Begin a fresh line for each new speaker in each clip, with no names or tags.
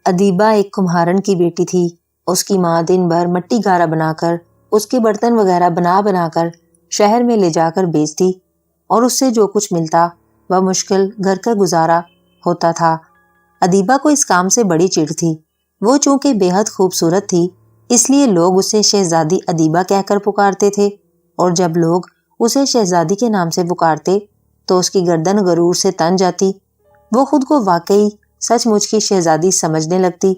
ادیبہ ایک کمہارن کی بیٹی تھی۔ اس کی ماں دن بھر مٹی گارا بنا کر، اس کے برتن وغیرہ بنا کر شہر میں لے جا کر بیچتی، اور اس سے جو کچھ ملتا وہ مشکل گھر کا گزارا ہوتا تھا۔ ادیبہ کو اس کام سے بڑی چڑ تھی۔ وہ چونکہ بے حد خوبصورت تھی، اس لیے لوگ اسے شہزادی ادیبہ کہہ کر پکارتے تھے، اور جب لوگ اسے شہزادی کے نام سے پکارتے تو اس کی گردن غرور سے تن جاتی۔ وہ خود کو واقعی سچ مچ کی شہزادی سمجھنے لگتی۔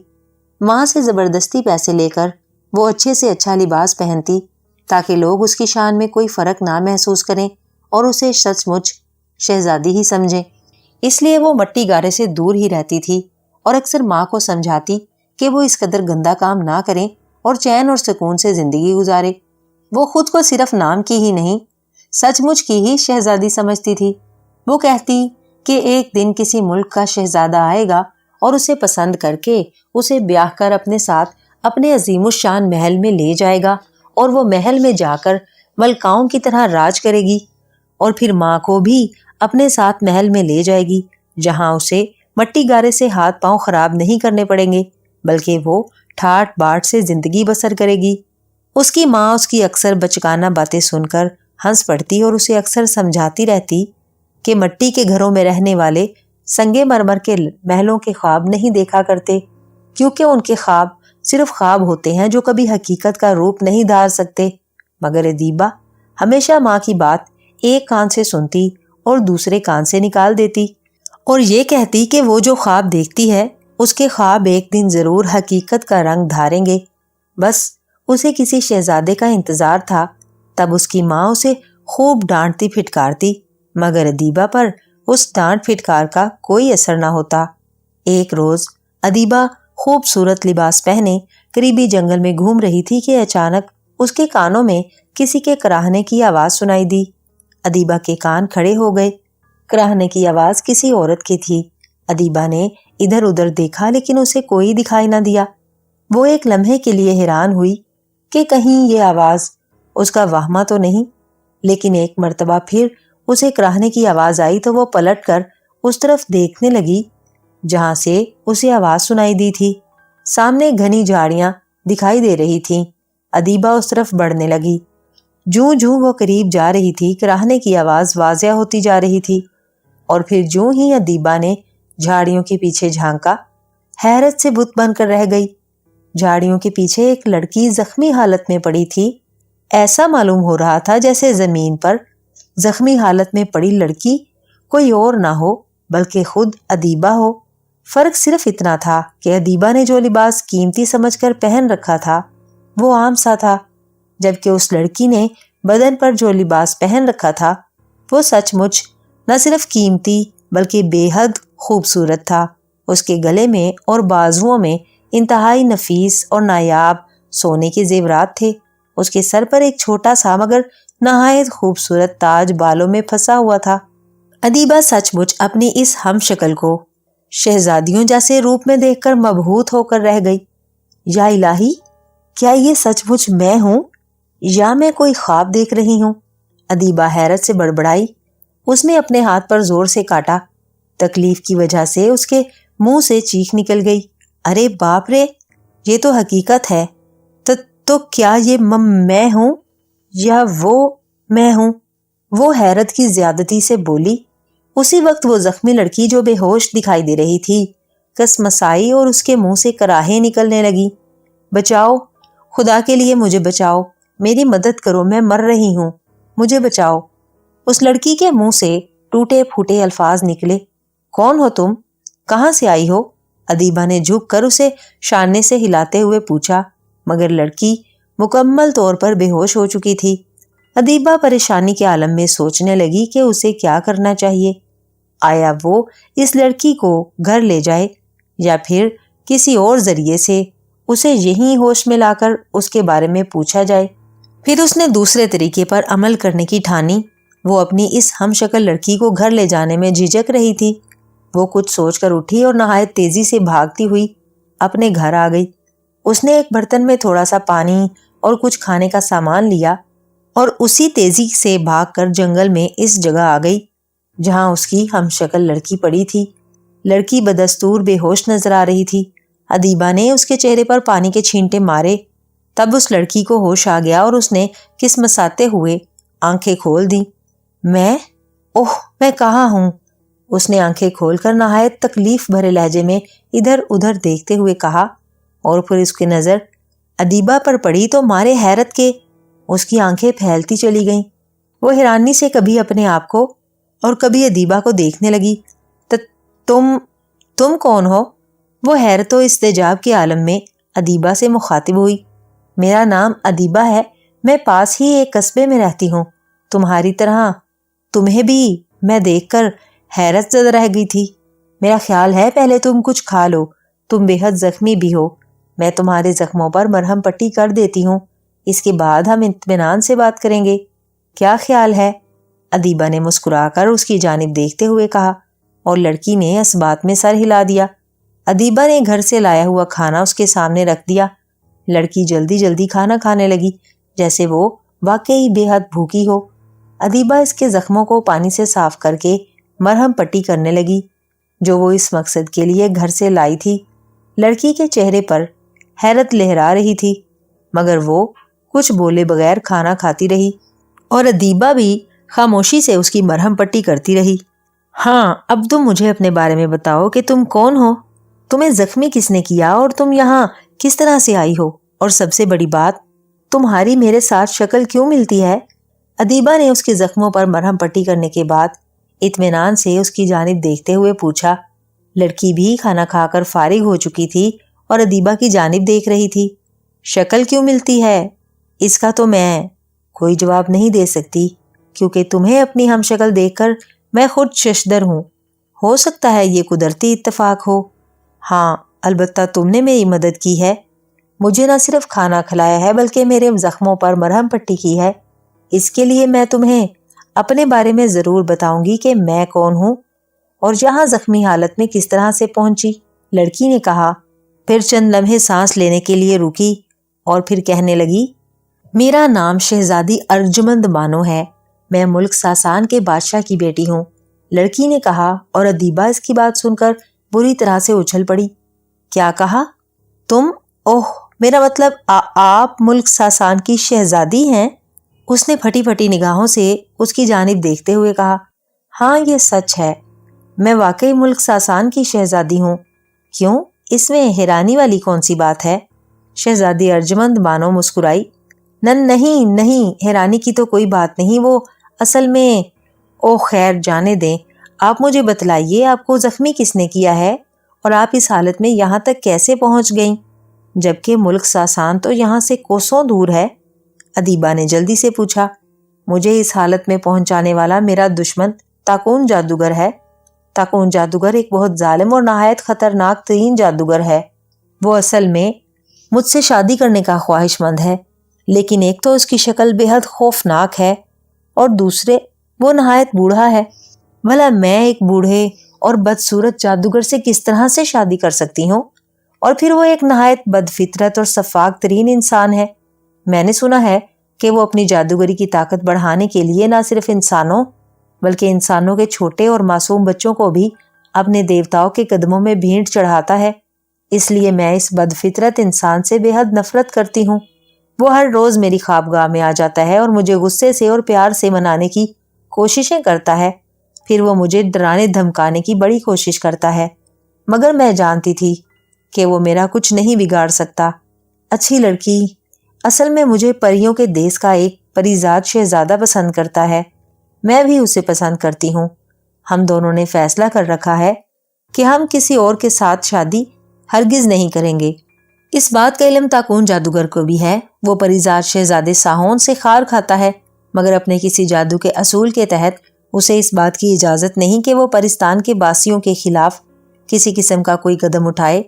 ماں سے زبردستی پیسے لے کر وہ اچھے سے اچھا لباس پہنتی تاکہ لوگ اس کی شان میں کوئی فرق نہ محسوس کریں اور اسے سچ مچ شہزادی ہی سمجھیں۔ اس لیے وہ مٹی گارے سے دور ہی رہتی تھی اور اکثر ماں کو سمجھاتی کہ وہ اس قدر گندا کام نہ کریں اور چین اور سکون سے زندگی گزارے۔ وہ خود کو صرف نام کی ہی نہیں، سچ مچ کی ہی شہزادی سمجھتی تھی۔ وہ کہتی کہ ایک دن کسی ملک کا شہزادہ آئے گا اور اسے پسند کر کے اسے بیاہ کر اپنے ساتھ اپنے عظیم الشان محل میں لے جائے گا، اور وہ محل میں جا کر ملکاؤں کی طرح راج کرے گی، اور پھر ماں کو بھی اپنے ساتھ محل میں لے جائے گی، جہاں اسے مٹی گارے سے ہاتھ پاؤں خراب نہیں کرنے پڑیں گے، بلکہ وہ ٹھاٹ باٹ سے زندگی بسر کرے گی۔ اس کی ماں اس کی اکثر بچگانہ باتیں سن کر ہنس پڑتی اور اسے اکثر سمجھاتی رہتی کہ مٹی کے گھروں میں رہنے والے سنگے مرمر کے محلوں کے خواب نہیں دیکھا کرتے، کیونکہ ان کے خواب صرف خواب ہوتے ہیں جو کبھی حقیقت کا روپ نہیں دھار سکتے۔ مگر ادیبہ ہمیشہ ماں کی بات ایک کان سے سنتی اور دوسرے کان سے نکال دیتی، اور یہ کہتی کہ وہ جو خواب دیکھتی ہے اس کے خواب ایک دن ضرور حقیقت کا رنگ دھاریں گے۔ بس اسے کسی شہزادے کا انتظار تھا، تب اس کی ماں اسے خوب ڈانٹتی پھٹکارتی، مگر ادیبہ پر اس ڈانٹ پھٹکار کا کوئی اثر نہ ہوتا۔ ایک روز ادیبہ خوبصورت لباس پہنے قریبی جنگل میں گھوم رہی تھی کہ اچانک اس کے کانوں میں کسی کے کراہنے کی آواز سنائی دی۔ ادیبہ کے کان کھڑے ہو گئے۔ کراہنے کی آواز کسی عورت کی تھی۔ ادیبہ نے ادھر ادھر دیکھا لیکن اسے کوئی دکھائی نہ دیا۔ وہ ایک لمحے کے لیے حیران ہوئی کہ کہیں یہ آواز اس کا وہمہ تو نہیں، لیکن ایک مرتبہ پھر اسے کراہنے کی آواز آئی تو وہ پلٹ کر اس طرف دیکھنے لگی جہاں سے اسے آواز سنائی دی تھی۔ سامنے گھنی جھاڑیاں دکھائی دے رہی تھیں۔ ادیبہ اس طرف بڑھنے لگی۔ جوں جوں وہ قریب جا رہی تھی، کراہنے کی آواز واضح ہوتی جا رہی تھی، اور پھر جوں ہی ادیبہ نے جھاڑیوں کے پیچھے جھانکا، حیرت سے بت بن کر رہ گئی۔ جھاڑیوں کے پیچھے ایک لڑکی زخمی حالت میں پڑی تھی۔ ایسا معلوم ہو رہا تھا جیسے زمین پر زخمی حالت میں پڑی لڑکی کوئی اور نہ ہو بلکہ خود ادیبہ ہو۔ فرق صرف اتنا تھا کہ ادیبہ نے جو لباس قیمتی سمجھ کر پہن رکھا تھا وہ عام سا تھا، جبکہ اس لڑکی نے بدن پر جو لباس پہن رکھا تھا وہ سچ مچ نہ صرف قیمتی بلکہ بے حد خوبصورت تھا۔ اس کے گلے میں اور بازوؤں میں انتہائی نفیس اور نایاب سونے کے زیورات تھے۔ اس کے سر پر ایک چھوٹا سا مگر نہایت خوبصورت تاج بالوں میں پھنسا ہوا تھا۔ ادیبہ سچ مچ اپنی اس ہم شکل کو شہزادیوں جیسے روپ میں دیکھ کر مبہوت ہو کر رہ گئی۔ یا الہی، کیا یہ سچ مچ میں ہوں یا میں کوئی خواب دیکھ رہی ہوں؟ ادیبہ حیرت سے بڑبڑائی۔ اس نے اپنے ہاتھ پر زور سے کاٹا۔ تکلیف کی وجہ سے اس کے منہ سے چیخ نکل گئی۔ ارے باپ رے، یہ تو حقیقت ہے۔ تو کیا یہ میں ہوں یا وہ میں ہوں؟ وہ حیرت کی زیادتی سے بولی۔ اسی وقت وہ زخمی لڑکی جو بے ہوش دکھائی دے رہی تھی کسمسائی اور اس کے منہ سے کراہیں نکلنے لگی۔ بچاؤ، خدا کے لیے مجھے بچاؤ، میری مدد کرو، میں مر رہی ہوں، مجھے بچاؤ۔ اس لڑکی کے منہ سے ٹوٹے پھوٹے الفاظ نکلے۔ کون ہو تم؟ کہاں سے آئی ہو؟ ادیبہ نے جھک کر اسے شانے سے ہلاتے ہوئے پوچھا، مگر لڑکی مکمل طور پر بے ہوش ہو چکی تھی۔ ادیبہ پریشانی کے عالم میں سوچنے لگی کہ اسے کیا کرنا چاہیے۔ آیا وہ اس لڑکی کو گھر لے جائے یا پھر کسی اور ذریعے سے اسے یہیں ہوش میں لا کر اس کے بارے میں پوچھا جائے۔ پھر اس نے دوسرے طریقے پر عمل کرنے کی ٹھانی۔ وہ اپنی اس ہم شکل لڑکی کو گھر لے جانے میں جھجک رہی تھی۔ وہ کچھ سوچ کر اٹھی اور نہایت تیزی سے بھاگتی ہوئی اپنے گھر آ گئی۔ اس نے ایک برتن میں تھوڑا سا پانی اور کچھ کھانے کا سامان لیا اور اسی تیزی سے بھاگ کر جنگل میں اس جگہ آ گئی جہاں اس کی ہم شکل لڑکی پڑی تھی۔ لڑکی بدستور بے ہوش نظر آ رہی تھی۔ ادیبہ نے اس کے چہرے پر پانی کے چھینٹے مارے۔ تب اس لڑکی کو ہوش آ گیا اور اس نے کسمساتے ہوئے آنکھیں کھول دیں۔ میں کہاں ہوں؟ اس نے آنکھیں کھول کر نہایت تکلیف بھرے لہجے میں ادھر ادھر دیکھتے ہوئے کہا، اور پھر اس کی نظر ادیبہ پر پڑی تو مارے حیرت کے اس کی آنکھیں پھیلتی چلی گئیں۔ وہ حیرانی سے کبھی اپنے آپ کو اور کبھی ادیبہ کو دیکھنے لگی۔ تم کون ہو؟ وہ حیرت و استعجاب کے عالم میں ادیبہ سے مخاطب ہوئی۔ میرا نام ادیبہ ہے، میں پاس ہی ایک قصبے میں رہتی ہوں، تمہاری طرح تمہیں بھی میں دیکھ کر حیرت زدہ رہ گئی تھی۔ میرا خیال ہے پہلے تم کچھ کھا لو، تم بے حد زخمی بھی ہو، میں تمہارے زخموں پر مرہم پٹی کر دیتی ہوں، اس کے بعد ہم اطمینان سے بات کریں گے، کیا خیال ہے؟ ادیبہ نے مسکرا کر اس کی جانب دیکھتے ہوئے کہا، اور لڑکی نے اس بات میں سر ہلا دیا۔ ادیبہ نے گھر سے لایا ہوا کھانا اس کے سامنے رکھ دیا۔ لڑکی جلدی جلدی کھانا کھانے لگی جیسے وہ واقعی بے حد بھوکی ہو۔ ادیبہ اس کے زخموں کو پانی سے صاف کر کے مرہم پٹی کرنے لگی جو وہ اس مقصد کے لیے گھر سے لائی تھی۔ لڑکی کے چہرے پر حیرت لہرا رہی تھی مگر وہ کچھ بولے بغیر کھانا کھاتی رہی اور ادیبہ بھی خاموشی سے اس کی مرہم پٹی کرتی رہی۔ ہاں، اب تم مجھے اپنے بارے میں بتاؤ کہ تم کون ہو، تمہیں زخمی کس نے کیا اور تم یہاں کس طرح سے آئی ہو، اور سب سے بڑی بات، تمہاری میرے ساتھ شکل کیوں ملتی ہے؟ ادیبہ نے اس کے زخموں پر مرہم پٹی کرنے کے بعد اطمینان سے اس کی جانب دیکھتے ہوئے پوچھا۔ لڑکی بھی کھانا کھا کر فارغ ہو چکی تھی اور ادیبہ کی جانب دیکھ رہی تھی۔ شکل کیوں ملتی ہے اس کا تو میں کوئی جواب نہیں دے سکتی، کیونکہ تمہیں اپنی ہم شکل دیکھ کر میں خود ششدر ہوں۔ ہو سکتا ہے یہ قدرتی اتفاق ہو۔ ہاں، البتہ تم نے میری مدد کی ہے، مجھے نہ صرف کھانا کھلایا ہے بلکہ میرے زخموں پر مرہم پٹی کی ہے۔ اس کے لیے میں تمہیں اپنے بارے میں ضرور بتاؤں گی کہ میں کون ہوں اور یہاں زخمی حالت میں کس طرح سے پہنچی، لڑکی نے کہا۔ پھر چند لمحے سانس لینے کے لیے رکی اور پھر کہنے لگی، میرا نام شہزادی ارجمند بانو ہے، میں ملک ساسان کے بادشاہ کی بیٹی ہوں، لڑکی نے کہا، اور ادیبہ اس کی بات سن کر بری طرح سے اچھل پڑی۔ کیا کہا تم؟ میرا مطلب آپ ملک ساسان کی شہزادی ہیں؟ اس نے پھٹی پھٹی نگاہوں سے اس کی جانب دیکھتے ہوئے کہا، ہاں یہ سچ ہے، میں واقعی ملک ساسان کی شہزادی ہوں۔ کیوں، اس میں حیرانی والی کون سی بات ہے؟ شہزادی ارجمند بانو مسکرائی۔ نہیں، حیرانی کی تو کوئی بات نہیں، وہ اصل میں خیر جانے دیں، آپ مجھے بتلائیے آپ کو زخمی کس نے کیا ہے اور آپ اس حالت میں یہاں تک کیسے پہنچ گئیں، جبکہ ملک ساسان تو یہاں سے کوسوں دور ہے؟ ادیبہ نے جلدی سے پوچھا۔ مجھے اس حالت میں پہنچانے والا میرا دشمن تاکون جادوگر ہے۔ تاکون جادوگر ایک بہت ظالم اور نہایت خطرناک ترین جادوگر ہے۔ وہ اصل میں مجھ سے شادی کرنے کا خواہش مند ہے، لیکن ایک تو اس کی شکل بے حد خوفناک ہے اور دوسرے وہ نہایت بوڑھا ہے۔ بھلا میں ایک بوڑھے اور بدصورت جادوگر سے کس طرح سے شادی کر سکتی ہوں؟ اور پھر وہ ایک نہایت بد فطرت اور سفاک ترین انسان ہے۔ میں نے سنا ہے کہ وہ اپنی جادوگری کی طاقت بڑھانے کے لیے نہ صرف انسانوں بلکہ انسانوں کے چھوٹے اور معصوم بچوں کو بھی اپنے دیوتاؤں کے قدموں میں بھیٹ چڑھاتا ہے۔ اس لیے میں اس بد فطرت انسان سے بے حد نفرت کرتی ہوں۔ وہ ہر روز میری خوابگاہ میں آ جاتا ہے اور مجھے غصے سے اور پیار سے منانے کی کوششیں کرتا ہے، پھر وہ مجھے ڈرانے دھمکانے کی بڑی کوشش کرتا ہے، مگر میں جانتی تھی کہ وہ میرا کچھ نہیں بگاڑ سکتا۔ اچھی لڑکی، اصل میں مجھے پریوں کے دیس کا ایک پریزاد شہزادہ پسند کرتا ہے، میں بھی اسے پسند کرتی ہوں۔ ہم دونوں نے فیصلہ کر رکھا ہے کہ ہم کسی اور کے ساتھ شادی ہرگز نہیں کریں گے۔ اس بات کا علم تاکون جادوگر کو بھی ہے۔ وہ پریزاد شہزادے ساہون سے خار کھاتا ہے، مگر اپنے کسی جادو کے اصول کے تحت اسے اس بات کی اجازت نہیں کہ وہ پرستان کے باسیوں کے خلاف کسی قسم کا کوئی قدم اٹھائے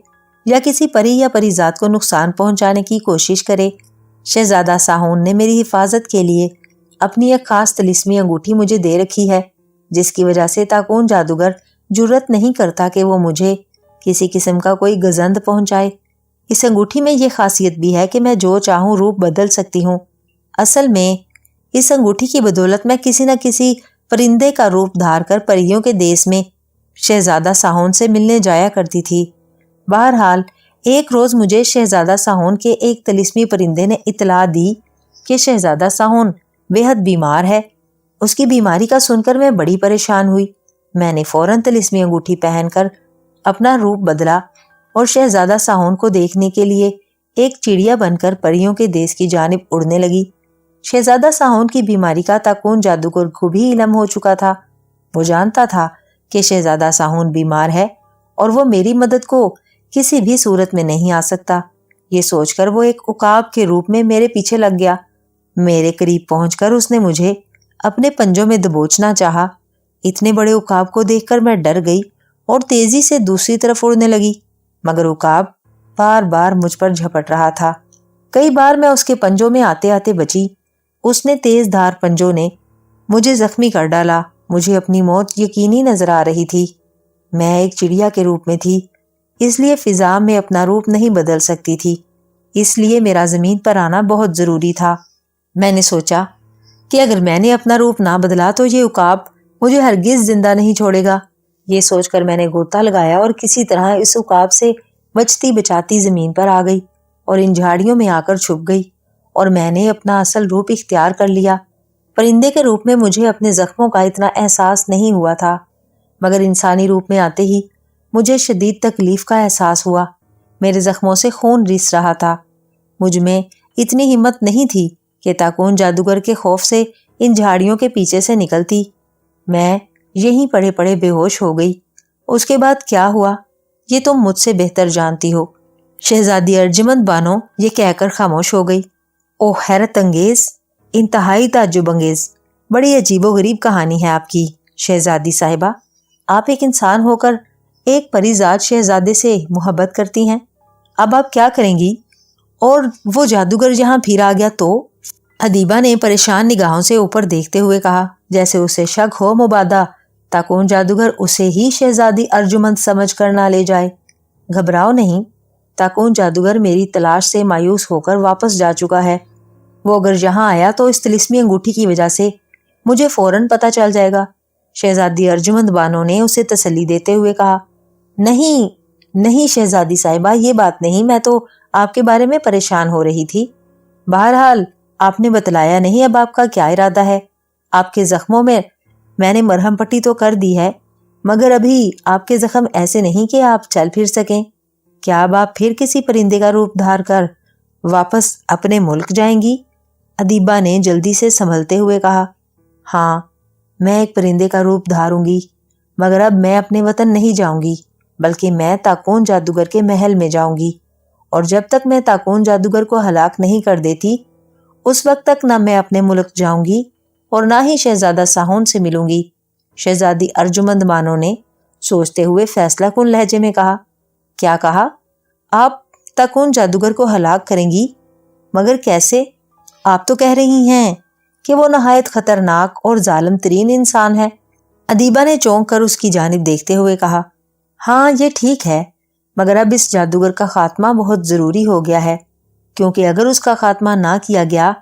یا کسی پری یا پریزاد کو نقصان پہنچانے کی کوشش کرے۔ شہزادہ ساہون نے میری حفاظت کے لیے اپنی ایک خاص طلسمی انگوٹھی مجھے دے رکھی ہے، جس کی وجہ سے تاکون جادوگر جرت نہیں کرتا کہ وہ مجھے کسی قسم کا کوئی گزند پہنچائے۔ اس انگوٹھی میں یہ خاصیت بھی ہے کہ میں جو چاہوں روپ بدل سکتی ہوں۔ اصل میں اس انگوٹھی کی بدولت میں کسی نہ کسی پرندے کا روپ دھار کر پریوں کے دیس میں شہزادہ ساہون سے ملنے جایا کرتی تھی۔ بہرحال ایک روز مجھے شہزادہ ساہون کے ایک طلسمی پرندے نے اطلاع دی کہ شہزادہ ساہون بے حد بیمار ہے۔ اس کی بیماری کا سن کر میں بڑی پریشان ہوئی۔ میں نے فوراً طلسمی انگوٹھی پہن کر اپنا روپ بدلا اور شہزادہ ساہون کو دیکھنے کے لیے ایک چڑیا بن کر پریوں کے دیس کی جانب اڑنے لگی۔ شہزادہ ساہون کی بیماری کا تاکون جادوگر کو بھی علم ہو چکا تھا۔ وہ جانتا تھا کہ شہزادہ ساہون بیمار ہے اور وہ میری مدد کو کسی بھی صورت میں نہیں آ سکتا۔ یہ سوچ کر وہ ایک عقاب کے روپ میں میرے پیچھے لگ گیا۔ میرے قریب پہنچ کر اس نے مجھے اپنے پنجوں میں دبوچنا چاہا۔ اتنے بڑے عقاب کو دیکھ کر میں ڈر گئی اور تیزی سے دوسری طرف اڑنے لگی، مگر عقاب بار بار مجھ پر جھپٹ رہا تھا۔ کئی بار میں اس کے پنجوں میں آتے آتے بچی۔ اس نے تیز دھار پنجوں نے مجھے زخمی کر ڈالا۔ مجھے اپنی موت یقینی نظر آ رہی تھی۔ میں ایک چڑیا کے روپ میں تھی، اس لیے فضا میں اپنا روپ نہیں بدل سکتی تھی، اس لیے میرا زمین پر آنا بہت ضروری تھا۔ میں نے سوچا کہ اگر میں نے اپنا روپ نہ بدلا تو یہ عقاب مجھے ہرگز زندہ نہیں چھوڑے گا۔ یہ سوچ کر میں نے غوطہ لگایا اور کسی طرح اس عقاب سے بچتی بچاتی زمین پر آ گئی اور ان جھاڑیوں میں آ کر چھپ گئی، اور میں نے اپنا اصل روپ اختیار کر لیا۔ پرندے کے روپ میں مجھے اپنے زخموں کا اتنا احساس نہیں ہوا تھا، مگر انسانی روپ میں آتے ہی مجھے شدید تکلیف کا احساس ہوا۔ میرے زخموں سے خون رس رہا تھا۔ مجھ میں اتنی ہمت نہیں تھی کہ تاکون جادوگر کے خوف سے ان جھاڑیوں کے پیچھے سے نکلتی۔ میں یہیں پڑے پڑے بے ہوش ہو گئی۔ اس کے بعد کیا ہوا یہ تم مجھ سے بہتر جانتی ہو۔ شہزادی ارجمند بانو یہ کہہ کر خاموش ہو گئی۔ او حیرت انگیز، انتہائی تعجب انگیز، بڑی عجیب و غریب کہانی ہے آپ کی شہزادی صاحبہ۔ آپ ایک انسان ہو کر ایک پری ذات شہزادے سے محبت کرتی ہیں، اب آپ کیا کریں گی؟ اور وہ جادوگر یہاں پھر آ گیا تو؟ ادیبہ نے پریشان نگاہوں سے اوپر دیکھتے ہوئے کہا، جیسے اسے شک ہو مبادا تاکون جادوگر اسے ہی شہزادی ارجمند سمجھ کر نہ لے جائے۔ گھبراؤ نہیں، تاکون جادوگر میری تلاش سے مایوس ہو کر واپس جا چکا ہے۔ وہ اگر یہاں آیا تو اس طلسمی انگوٹھی کی وجہ سے مجھے فوراً پتہ چل جائے گا۔ شہزادی ارجمند بانو نے اسے تسلی دیتے ہوئے کہا، نہیں نہیں شہزادی صاحبہ، یہ بات نہیں، میں تو آپ کے بارے میں پریشان ہو رہی تھی۔ بہرحال آپ نے بتلایا نہیں اب آپ کا کیا ارادہ ہے۔ آپ کے زخموں میں نے مرہم پٹی تو کر دی ہے، مگر ابھی آپ کے زخم ایسے نہیں کہ آپ چل پھر سکیں۔ کیا اب آپ پھر کسی پرندے کا روپ دھار کر واپس اپنے ملک جائیں گی؟ ادیبہ نے جلدی سے سنبھلتے ہوئے کہا، ہاں میں ایک پرندے کا روپ دھاروں گی، مگر اب میں اپنے وطن نہیں جاؤں گی، بلکہ میں تاکون جادوگر کے محل میں جاؤں گی، اور جب تک میں تاکون جادوگر کو ہلاک نہیں کر دیتی اس وقت تک نہ میں اپنے ملک جاؤں گی اور نہ ہی شہزادہ ساہون سے ملوں گی۔ شہزادی ارجمند بانو نے سوچتے ہوئے فیصلہ کن لہجے میں کہا، کیا کہا؟ آپ تاکون جادوگر کو ہلاک کریں گی؟ مگر کیسے؟ آپ تو کہہ رہی ہیں کہ وہ نہایت خطرناک اور ظالم ترین انسان ہے۔ ادیبہ نے چونک کر اس کی جانب دیکھتے ہوئے کہا، ہاں یہ ٹھیک ہے، مگر اب اس جادوگر کا خاتمہ بہت ضروری ہو گیا ہے، کیونکہ اگر اس کا خاتمہ نہ کیا گیا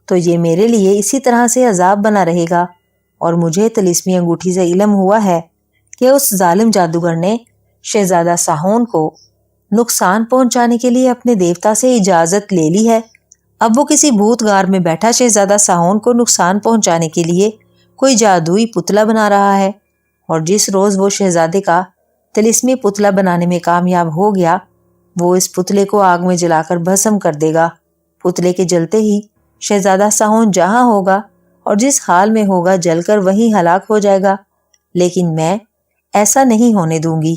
تو یہ میرے لیے اسی طرح سے عذاب بنا رہے گا، اور مجھے طلسمی انگوٹھی سے علم ہوا ہے کہ اس ظالم جادوگر نے شہزادہ ساہون کو نقصان پہنچانے کے لیے اپنے دیوتا سے اجازت لے لی ہے۔ اب وہ کسی بھوت غار میں بیٹھا شہزادہ ساہون کو نقصان پہنچانے کے لیے کوئی جادوئی پتلا بنا رہا ہے، اور جس روز وہ شہزادے کا طلسمی پتلا بنانے میں کامیاب ہو گیا وہ اس پتلے کو آگ میں جلا کر بھسم کر دے گا۔ پتلے کے جلتے ہی شہزادہ ساہون جہاں ہوگا اور جس حال میں ہوگا جل کر وہیں ہلاک ہو جائے گا، لیکن میں ایسا نہیں ہونے دوں گی۔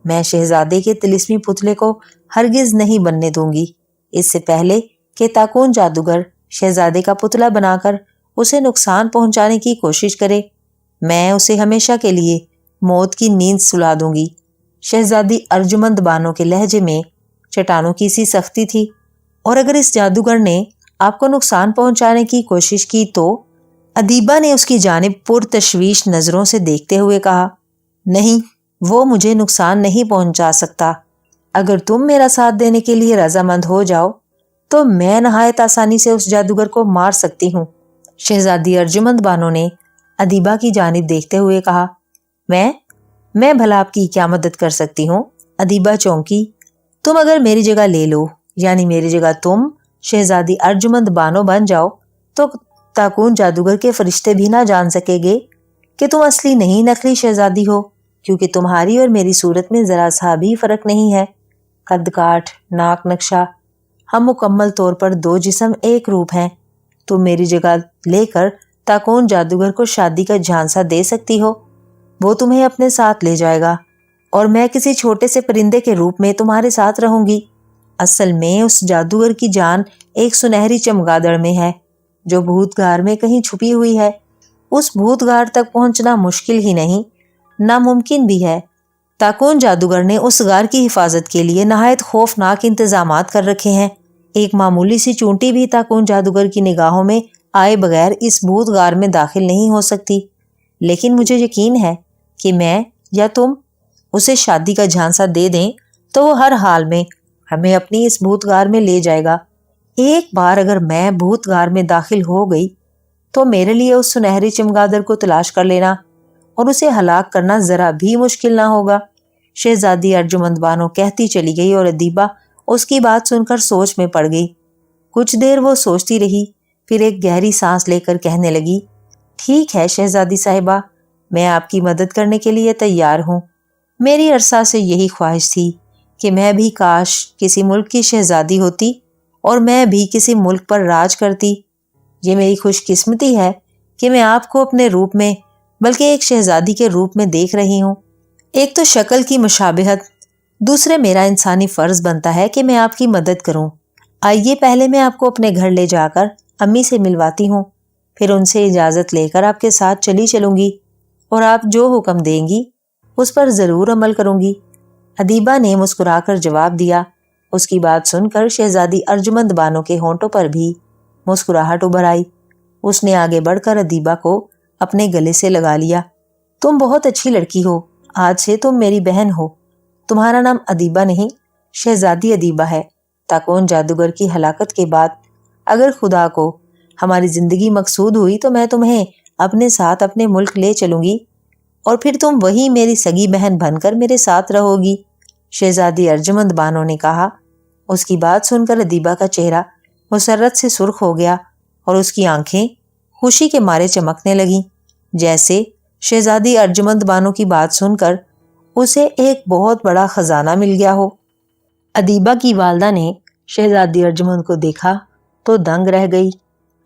میں شہزادے کے طلسمی پتلے کو ہرگز نہیں بننے دوں گی۔ اس سے پہلے کہ تاکون جادوگر شہزادے کا پتلا بنا کر اسے نقصان پہنچانے کی کوشش کرے، میں اسے ہمیشہ کے لیے موت کی نیند سلا دوں گی۔ شہزادی ارجمند بانو کے لہجے میں چٹانوں کی سی سختی تھی۔ اور اگر اس جادوگر نے آپ کو نقصان پہنچانے کی کوشش کی تو؟ ادیبہ نے اس کی جانب پرتشویش نظروں سے دیکھتے ہوئے کہا، نہیں، وہ مجھے نقصان نہیں پہنچا سکتا۔ اگر تم میرا ساتھ دینے کے لیے رضامند ہو جاؤ تو میں نہایت آسانی سے اس جادوگر کو مار سکتی ہوں۔ شہزادی ارجمند بانو نے ادیبہ کی جانب دیکھتے ہوئے کہا، میں بھلا آپ کی کیا مدد کر سکتی ہوں؟ ادیبہ چونکی तुम अगर मेरी जगह ले लो, यानी मेरी जगह तुम शहजादी अर्जुमंद बानो बन जाओ, तो ताकून जादूगर के फरिश्ते भी ना जान सकेंगे कि तुम असली नहीं नकली शहजादी हो, क्योंकि तुम्हारी और मेरी सूरत में जरा सा भी फर्क नहीं है। कद काठ, नाक नक्शा, हम मुकम्मल तौर पर दो जिस्म एक रूप हैं। तुम मेरी जगह लेकर ताकून जादूगर को शादी का झांसा दे सकती हो, वो तुम्हें अपने साथ ले जाएगा और मैं किसी छोटे से परिंदे के रूप में तुम्हारे साथ रहूंगी। असल में उस जादूगर की जान एक सुनहरी चमगादड़ में है जो भूतगार में कहीं छुपी हुई है। उस भूतगार तक पहुंचना मुश्किल ही नहीं, नामुमकिन भी है। ताकून जादूगर ने उस गार की हिफाजत के लिए नहायत खौफनाक इंतजामात कर रखे हैं। एक मामूली सी चूंटी भी ताकून जादूगर की निगाहों में आए बगैर इस भूतगार में दाखिल नहीं हो सकती। लेकिन मुझे यकीन है कि मैं या तुम उसे शादी का झांसा दे दें तो वो हर हाल में हमें अपनी इस भूतगार में ले जाएगा। एक बार अगर मैं भूतगार में दाखिल हो गई तो मेरे लिए उस सुनहरी चमगादड़ को तलाश कर लेना और उसे हलाक करना जरा भी मुश्किल ना होगा। शहजादी अर्जुमंद बानो कहती चली गई और अदीबा उसकी बात सुनकर सोच में पड़ गई। कुछ देर वो सोचती रही, फिर एक गहरी सांस लेकर कहने लगी, ठीक है शहजादी साहिबा, मैं आपकी मदद करने के लिए तैयार हूँ। मेरी अरसा से यही ख्वाहिश थी कि मैं भी काश किसी मुल्क की शहजादी होती और मैं भी किसी मुल्क पर राज करती। ये मेरी खुशकिस्मती है कि मैं आपको अपने रूप में बल्कि एक शहजादी के रूप में देख रही हूँ। एक तो शक्ल की मुशाबिहत, दूसरे मेरा इंसानी फ़र्ज़ बनता है कि मैं आपकी मदद करूँ। आइए पहले मैं आपको अपने घर ले जाकर अम्मी से मिलवाती हूँ, फिर उनसे इजाज़त लेकर आपके साथ चली चलूँगी और आप जो हुक्म देंगी उस पर ज़रूर अमल करूँगी। अदीबा ने मुस्कुराकर जवाब दिया। उसकी बात सुनकर शहजादी अर्जुमंद बानो के होंठों पर भी मुस्कुराहट उभर आई। उसने आगे बढ़कर अदीबा को अपने गले से लगा लिया। तुम बहुत अच्छी लड़की हो, आज से तुम मेरी बहन हो। तुम्हारा नाम अदीबा नहीं, शहजादी अदीबा है। ताकून जादूगर की हलाकत के बाद अगर खुदा को हमारी जिंदगी मकसूद हुई तो मैं तुम्हें अपने साथ अपने मुल्क ले चलूंगी और फिर तुम वही मेरी सगी बहन बनकर मेरे साथ रहोगी, शहजादी अर्जुमंद बानो ने कहा। उसकी बात सुनकर अदीबा का चेहरा मुसर्रत से सुर्ख हो गया और उसकी आंखें खुशी के मारे चमकने लगीं, जैसे शहजादी अर्जुमंद बानो की बात सुनकर उसे एक बहुत बड़ा खजाना मिल गया हो। अदीबा की वालदा ने शहजादी अर्जुमंद को देखा तो दंग रह गई।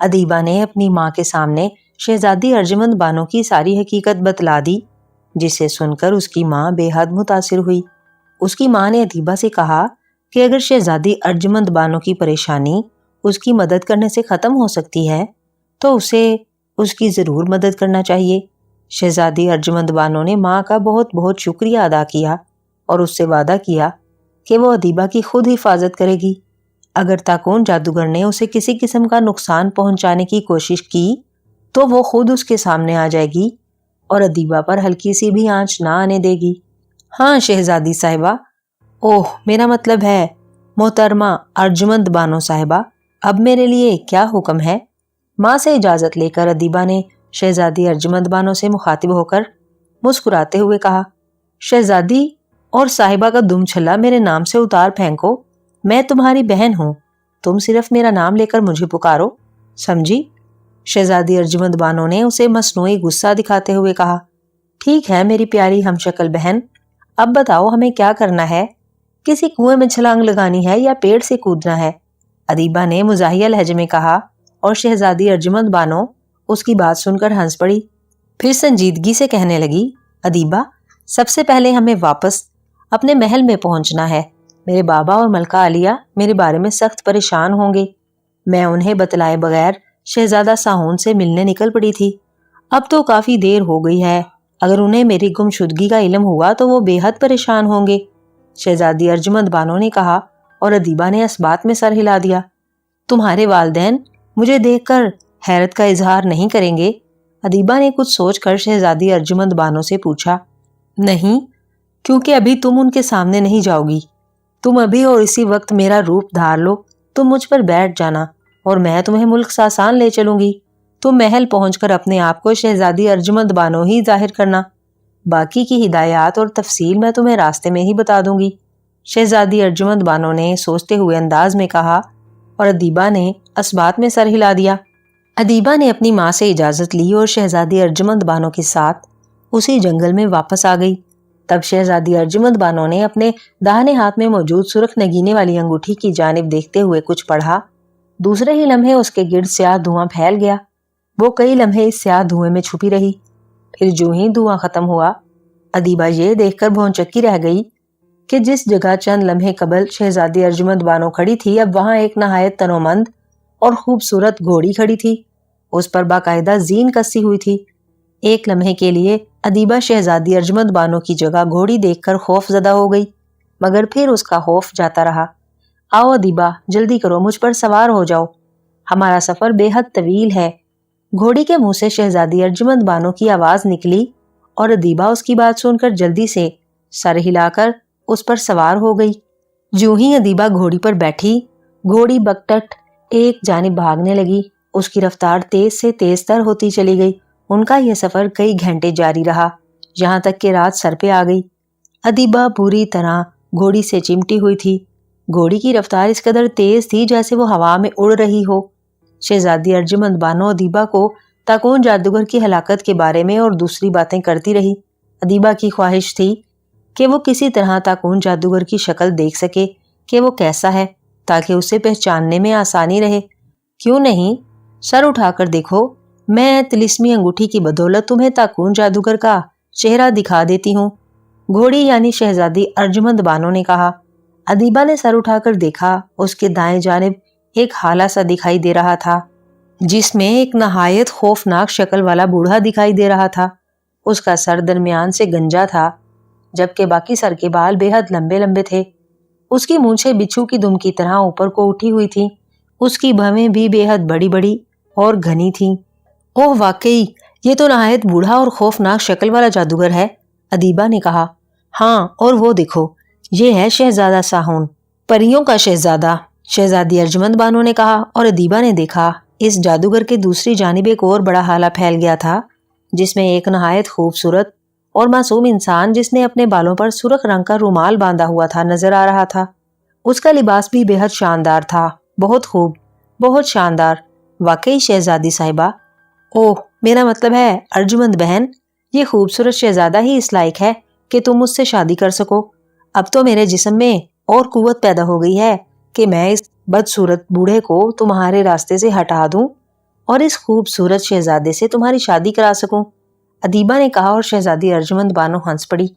अदीबा ने अपनी माँ के सामने शहजादी अर्जुमंद बानो की सारी हकीकत बतला दी, जिसे सुनकर उसकी माँ बेहद मुतासिर हुई। उसकी माँ ने अदीबा से कहा कि अगर शहजादी अर्जुमंद बानो की परेशानी उसकी मदद करने से ख़त्म हो सकती है तो उसे उसकी ज़रूर मदद करना चाहिए। शहजादी अर्जुमंद बानो ने माँ का बहुत बहुत शुक्रिया अदा किया और उससे वादा किया कि वो अदीबा की खुद हिफाजत करेगी। अगर ताकून जादूगर ने उसे किसी किस्म का नुकसान पहुंचाने की कोशिश की तो वो खुद उसके सामने आ जाएगी और अदीबा पर हल्की सी भी आंच ना आने देगी। हाँ शहजादी साहिबा, ओह मेरा मतलब है मोहतरमा अर्जुमंद बानो साहिबा, अब मेरे लिए क्या हुक्म है। माँ से इजाज़त लेकर अदीबा ने शहजादी अर्जुमंद बानो से मुखातिब होकर मुस्कुराते हुए कहा, शहजादी और साहिबा का दुम छल्ला मेरे नाम से उतार फेंको। मैं तुम्हारी बहन हूँ, तुम सिर्फ मेरा नाम लेकर मुझे पुकारो, समझी। शहजादी अर्जुमंद बानो ने उसे मसनूई गुस्सा दिखाते हुए कहा, ठीक है मेरी प्यारी हमशक्ल बहन, अब बताओ हमें क्या करना है, किसी कुएं में छलांग लगानी है या पेड़ से कूदना है। अदीबा ने मुजाहिया लहजे में कहा और शहजादी अर्जुमंद बानो उसकी बात सुनकर हंस पड़ी। फिर संजीदगी से कहने लगी, अदीबा सबसे पहले हमें वापस अपने महल में पहुंचना है। मेरे बाबा और मलका आलिया मेरे बारे में सख्त परेशान होंगे। मैं उन्हें बतलाए बगैर शहजादा साहून से मिलने निकल पड़ी थी। अब तो काफ़ी देर हो गई है, अगर उन्हें मेरी गुमशुदगी का इल्म हुआ तो वो बेहद परेशान होंगे, शहजादी अर्जुमंद बानो ने कहा और अदीबा ने इस बात में सर हिला दिया। तुम्हारे वालिदैन मुझे देखकर हैरत का इजहार नहीं करेंगे। अदीबा ने कुछ सोचकर शहजादी अर्जुमंद बानो से पूछा। नहीं, क्योंकि अभी तुम उनके सामने नहीं जाओगी। तुम अभी और इसी वक्त मेरा रूप धार लो, तुम मुझ पर बैठ जाना और मैं तुम्हें मुल्क सासान ले चलूंगी। तुम महल पहुंचकर अपने आप को शहजादी अर्जुमंद बानो ही जाहिर करना। बाकी की हिदायत और तफसील मैं तुम्हें रास्ते में ही बता दूंगी। शहजादी अर्जुमंद बानो ने सोचते हुए अंदाज में कहा, और अदीबा ने असबात में सर हिला दिया। अदीबा ने अपनी माँ से इजाज़त ली और शहजादी अर्जुमंद बानो के साथ उसी जंगल में वापस आ गई। तब शहजादी अर्जुमंद बानो ने अपने दाहिने हाथ में मौजूद सुर्ख नगीने वाली अंगूठी की जानिब देखते हुए कुछ पढ़ा। दूसरे ही लम्हे उसके गिर्द स्याह धुआं फैल गया। वो कई लम्हे इस स्याह धुएं में छुपी रही। फिर जो ही धुआं खत्म हुआ, अदीबा ये देखकर भौंचक्की रह गई कि जिस जगह चंद लम्हे कबल शहजादी अर्जुमंद बानो खड़ी थी, अब वहां एक नहायत तनोमंद और खूबसूरत घोड़ी खड़ी थी। उस पर बाकायदा जीन कसी हुई थी। एक लम्हे के लिए अदीबा शहजादी अर्जुमंद बानो की जगह घोड़ी देखकर खौफजदा हो गई, मगर फिर उसका खौफ जाता रहा। आओ अदीबा, जल्दी करो, मुझ पर सवार हो जाओ, हमारा सफर बेहद तवील है। घोड़ी के मुंह से शहजादी अर्जुमंद बानो की आवाज निकली और अदीबा उसकी बात सुनकर जल्दी से सर हिलाकर उस पर सवार हो गई। यूं ही अदीबा घोड़ी पर बैठी, घोड़ी बकटट एक जानिब भागने लगी। उसकी रफ्तार तेज से तेज तर होती चली गई। उनका यह सफर कई घंटे जारी रहा, यहाँ तक कि रात सर पे आ गई। अदीबा पूरी तरह घोड़ी से चिमटी हुई थी। घोड़ी की रफ्तार इस कदर तेज थी जैसे वो हवा में उड़ रही हो। शहजादी अर्जुमंद बानो अदीबा को ताकून जादूगर की हलाकत के बारे में और दूसरी बातें करती रही। अदीबा की ख्वाहिश थी कि वो किसी तरह ताकून जादूगर की शक्ल देख सके कि वो कैसा है, ताकि उसे पहचानने में आसानी रहे। क्यों नहीं, सर उठाकर देखो, मैं तिलिस्मी अंगूठी की बदौलत तुम्हें ताकून जादूगर का चेहरा दिखा देती हूँ, घोड़ी यानी शहजादी अर्जुमंद बानो ने कहा। अदीबा ने सर उठाकर देखा। उसके दाएं जानिब एक हाला सा दिखाई दे रहा था, जिसमें एक नहायत खौफनाक शक्ल वाला बूढ़ा दिखाई दे रहा था। उसका सर दरमियान से गंजा था, जबकि बाकी सर के बाल बेहद लंबे लंबे थे। उसकी मूंछें बिच्छू की दुम की तरह ऊपर को उठी हुई थीं। उसकी भवें भी बेहद बड़ी बड़ी और घनी थीं। ओह वाकई, ये तो नहायत बूढ़ा और खौफनाक शक्ल वाला जादूगर है, अदीबा ने कहा। हाँ, और वो देखो, ये है शहजादा साहून, परियों का शहजादा, शहजादी अर्जुमंद बानो ने कहा। और अदीबा ने देखा, इस जादूगर के दूसरी जानिब एक और बड़ा हाला फैल गया था, जिसमें एक नहायत खूबसूरत और मासूम इंसान जिसने अपने बालों पर सुर्ख रंग का रुमाल बांधा हुआ था नजर आ रहा था। उसका लिबास भी बेहद शानदार था, बहुत खूब, बहुत शानदार। वाकई शहजादी साहिबा, ओह मेरा मतलब है अर्जुमंद बहन, ये खूबसूरत शहजादा ही इस लायक है कि तुम मुझसे शादी कर सको। अब तो मेरे जिस्म में और कुव्वत पैदा हो गई है कि मैं इस बदसूरत बूढ़े को तुम्हारे रास्ते से हटा दूं और इस खूबसूरत शहजादे से तुम्हारी शादी करा सकूं, अदीबा ने कहा। और शहजादी अर्जुमंद बानो हंस पड़ी।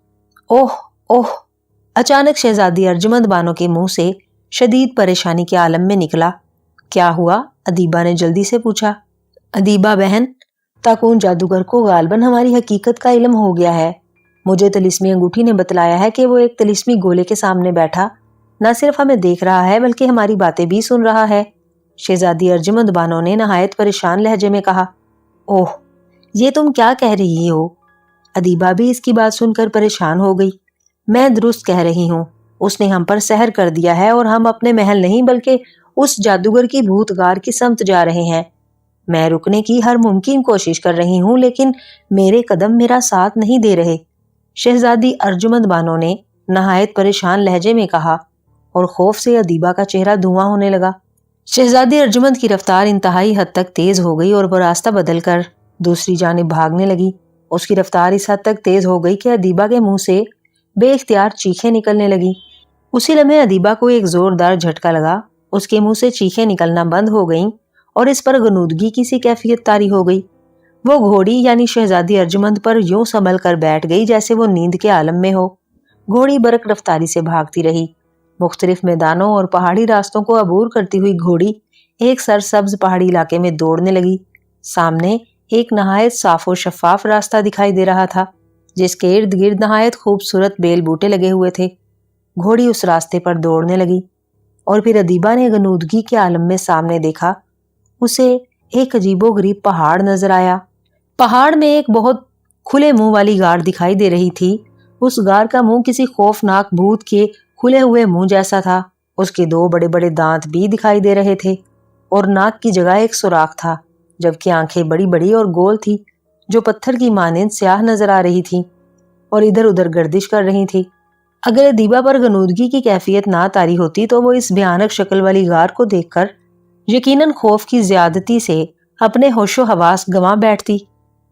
ओह ओह, अचानक शहजादी अर्जुमंद बानो के मुंह से शदीद परेशानी के आलम में निकला। क्या हुआ, अदीबा ने जल्दी से पूछा। अदीबा बहन, ताकून जादूगर को गालबन हमारी हकीकत का इल्म हो गया है। मुझे तिलिस्मी अंगूठी ने बतलाया है कि वो एक तिलिस्मी गोले के सामने बैठा न सिर्फ हमें देख रहा है बल्कि हमारी बातें भी सुन रहा है। शहजादी अर्जुमंद बानो ने नहायत परेशान लहजे में कहा। ओह, ये तुम क्या कह रही हो? अदीबा भी इसकी बात सुनकर परेशान हो गई। मैं दुरुस्त कह रही हूँ, उसने हम पर सहर कर दिया है और हम अपने महल नहीं बल्कि उस जादूगर की भूतगार की समत जा रहे हैं। मैं रुकने की हर मुमकिन कोशिश कर रही हूँ, लेकिन मेरे कदम मेरा साथ नहीं दे रहे, शहजादी अर्जुमंद बानो ने नहायत परेशान लहजे में कहा। और खौफ से अदीबा का चेहरा धुआं होने लगा। शहजादी अर्जुमंद की रफ्तार इंतहाई हद तक तेज हो गई और वो रास्ता बदलकर दूसरी जानिब भागने लगी। उसकी रफ्तार इस हद तक तेज हो गई कि अदीबा के मुंह से बेइख्तियार चीखें निकलने लगी। उसी लम्हे अदीबा को एक जोरदार झटका लगा। उसके मुंह से चीखें निकलना बंद हो गईं और इस पर गनूदगी की सी कैफियत तारी हो गई। वो घोड़ी यानी शहजादी अर्जुमंद पर यूं संभल कर बैठ गई जैसे वो नींद के आलम में हो। घोड़ी बरक रफ्तारी से भागती रही। मुख्तलिफ मैदानों और पहाड़ी रास्तों को अबूर करती हुई घोड़ी एक सरसब्ज पहाड़ी इलाके में दौड़ने लगी। सामने एक नहायत साफ और शफाफ रास्ता दिखाई दे रहा था, जिसके इर्द गिर्द नहायत खूबसूरत बेल बूटे लगे हुए थे। घोड़ी उस रास्ते पर दौड़ने लगी और फिर अदीबा ने गनूदगी के आलम में सामने देखा। उसे एक अजीबोगरीब पहाड़ नजर आया। पहाड़ में एक बहुत खुले मुंह वाली गार दिखाई दे रही थी। उस गार का मुंह किसी खौफनाक भूत के खुले हुए मुंह जैसा था। उसके दो बड़े बड़े दांत भी दिखाई दे रहे थे और नाक की जगह एक सुराख था, जबकि आंखें बड़ी बड़ी और गोल थी, जो पत्थर की मानिंद स्याह नजर आ रही थी और इधर उधर गर्दिश कर रही थी। اگر ادیبہ پر غنودگی کی کیفیت نہ طاری ہوتی تو وہ اس بھیانک شکل والی غار کو دیکھ کر یقیناً خوف کی زیادتی سے اپنے ہوش و حواس گنوا بیٹھتی۔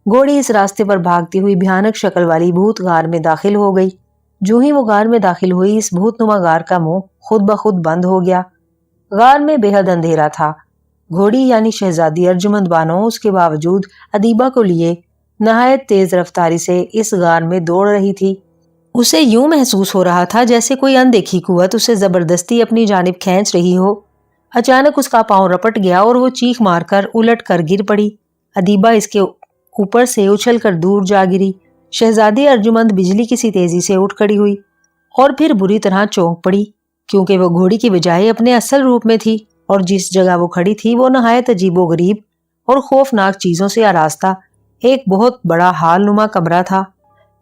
گھوڑی اس راستے پر بھاگتی ہوئی بھیانک شکل والی بھوت غار میں داخل ہو گئی۔ جو ہی وہ غار میں داخل ہوئی، اس بھوت نما غار کا منہ خود بخود بند ہو گیا۔ غار میں بے حد اندھیرا تھا۔ گھوڑی یعنی شہزادی ارجمند بانو اس کے باوجود ادیبہ کو لیے نہایت تیز رفتاری سے اس غار میں دوڑ رہی تھی۔ اسے یوں محسوس ہو رہا تھا جیسے کوئی اندیکھی قوت اسے زبردستی اپنی جانب کھینچ رہی ہو۔ اچانک اس کا پاؤں رپٹ گیا اور وہ چیخ مار کر الٹ کر گر پڑی۔ ادیبہ اس کے اوپر سے اچھل کر دور جا گری۔ شہزادی ارجمند بجلی کی سی تیزی سے اٹھ کھڑی ہوئی اور پھر بری طرح چونک پڑی، کیونکہ وہ گھوڑی کی بجائے اپنے اصل روپ میں تھی، اور جس جگہ وہ کھڑی تھی وہ نہایت عجیب و غریب اور خوفناک چیزوں سے آراستہ ایک بہت بڑا ہال نما کمرہ تھا۔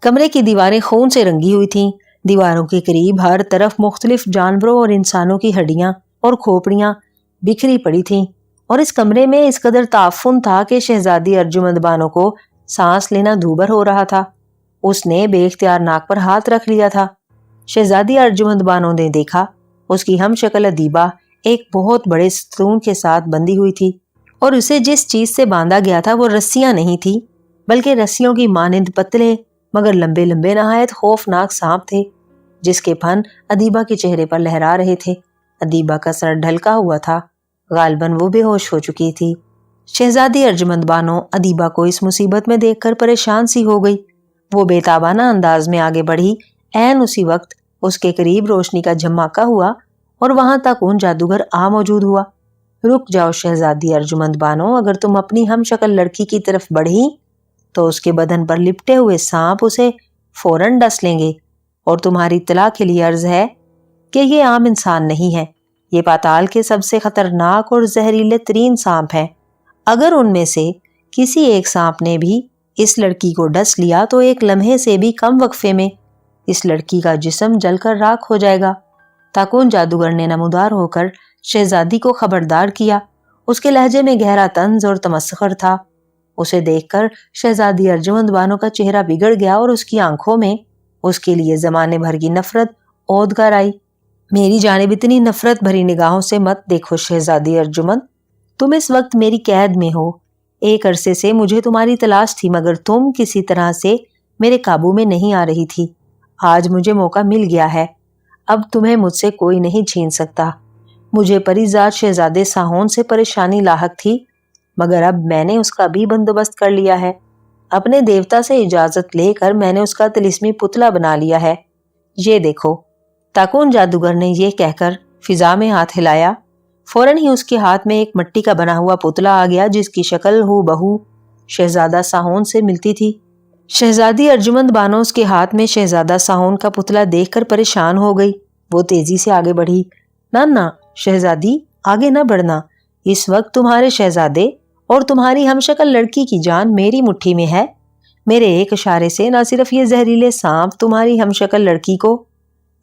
کمرے کی دیواریں خون سے رنگی ہوئی تھیں۔ دیواروں کے قریب ہر طرف مختلف جانوروں اور انسانوں کی ہڈیاں اور کھوپڑیاں بکھری پڑی تھیں، اور اس کمرے میں اس قدر تعفن تھا کہ شہزادی ارجمند بانو کو سانس لینا دوبھر ہو رہا تھا۔ اس نے بے اختیار ناک پر ہاتھ رکھ لیا تھا۔ شہزادی ارجمند بانو نے دیکھا اس کی ہم شکل ادیبہ ایک بہت بڑے ستون کے ساتھ بندھی ہوئی تھی، اور اسے جس چیز سے باندھا گیا تھا وہ رسیاں نہیں تھی، بلکہ رسیوں کی مانند پتلے مگر لمبے لمبے نہایت خوفناک سانپ تھے، جس کے پھن ادیبہ کے چہرے پر لہرا رہے تھے۔ ادیبہ کا سر ڈھلکا ہوا تھا، غالباً وہ بے ہوش ہو چکی تھی۔ شہزادی ارجمند بانو ادیبہ کو اس مصیبت میں دیکھ کر پریشان سی ہو گئی۔ وہ بے تابانہ انداز میں آگے بڑھی۔ عین اسی وقت اس کے قریب روشنی کا جھماکہ ہوا اور وہاں تک ان جادوگر آ موجود ہوا۔ رک جاؤ شہزادی ارجمند بانو، اگر تم اپنی ہم شکل لڑکی کی طرف بڑھی تو اس کے بدن پر لپٹے ہوئے سانپ اسے فوراً ڈس لیں گے، اور تمہاری اطلاع کے لیے عرض ہے کہ یہ عام انسان نہیں ہے، یہ پاتال کے سب سے خطرناک اور زہریلے ترین سانپ ہیں۔ اگر ان میں سے کسی ایک سانپ نے بھی اس لڑکی کو ڈس لیا تو ایک لمحے سے بھی کم وقفے میں اس لڑکی کا جسم جل کر راکھ ہو جائے گا۔ تاکون جادوگر نے نمودار ہو کر شہزادی کو خبردار کیا۔ اس کے لہجے میں گہرا طنز اور تمسخر تھا۔ اسے دیکھ کر شہزادی ارجمند بانو کا چہرہ بگڑ گیا اور اس کی آنکھوں میں اس کے لیے زمانے بھر کی نفرت اود کر آئی۔ میری جانب اتنی نفرت بھری نگاہوں سے مت دیکھو شہزادی ارجمند، تم اس وقت میری قید میں ہو۔ ایک عرصے سے مجھے تمہاری تلاش تھی، مگر تم کسی طرح سے میرے قابو میں نہیں آ رہی تھی۔ آج مجھے موقع مل گیا ہے، اب تمہیں مجھ سے کوئی نہیں چھین سکتا۔ مجھے پریزاد شہزادے ساہون سے پریشانی لاحق تھی، مگر اب میں نے اس کا بھی بندوبست کر لیا ہے۔ اپنے دیوتا سے اجازت لے کر میں نے اس کا طلسمی پتلا بنا لیا ہے۔ یہ دیکھو۔ تاکون جادوگر نے یہ کہہ کر فضا میں ہاتھ ہلایا۔ فوراً ہی اس کے ہاتھ میں ایک مٹی کا بنا ہوا پتلا آ گیا جس کی شکل ہو بہو شہزادہ ساہون سے ملتی تھی۔ شہزادی ارجمند بانو اس کے ہاتھ میں شہزادہ ساہون کا پتلا دیکھ کر پریشان ہو گئی۔ وہ تیزی سے آگے بڑھی۔ نہ شہزادی، آگے نہ بڑھنا، اس وقت تمہارے شہزادے اور تمہاری ہم شکل لڑکی کی جان میری مٹھی میں ہے۔ میرے ایک اشارے سے نہ صرف یہ زہریلے سانپ تمہاری ہم شکل لڑکی کو